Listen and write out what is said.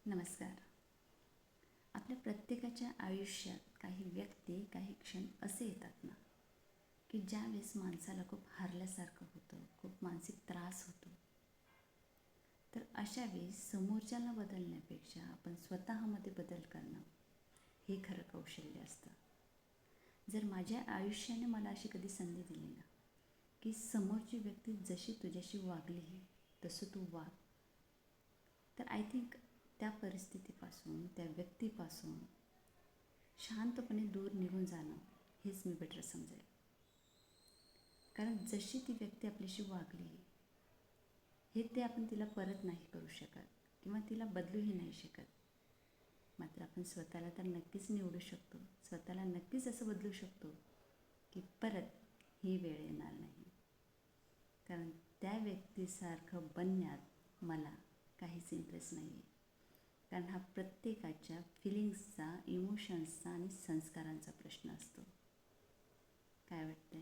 नमस्कार. आपल्या प्रत्येकाच्या आयुष्यात काही व्यक्ती, काही क्षण असे येतात ना, की ज्यावेळेस माणसाला खूप हारल्यासारखं होतं, खूप मानसिक त्रास होतो. तर अशा वेळेस समोरच्याला बदलण्यापेक्षा आपण स्वतःमध्ये बदल करणं हे खरं कौशल्य असतं. जर माझ्या आयुष्याने मला अशी कधी संधी दिली ना, की समोरची व्यक्ती जशी तुझ्याशी वागली तसं तू वाग, तर आय थिंक त्या परिस्थितीपासून, त्या व्यक्तीपासून शांतपणे दूर निघून जाणं हेच मी बेटर समजेल. कारण जशी ती व्यक्ती आपल्याशी वागली हे ते आपण तिला परत नाही करू शकत किंवा तिला बदलूही नाही शकत. मात्र आपण स्वतःला तर नक्कीच निवडू शकतो, स्वतःला नक्कीच असं बदलू शकतो की परत ही वेळ येणार नाही. कारण त्या व्यक्तीसारखं बनण्यात मला काहीच इंटरेस्ट नाही आहे. कारण हा प्रत्येकाच्या फिलिंग्सचा, इमोशन्सचा आणि संस्कारांचा प्रश्न असतो. काय वाटतं?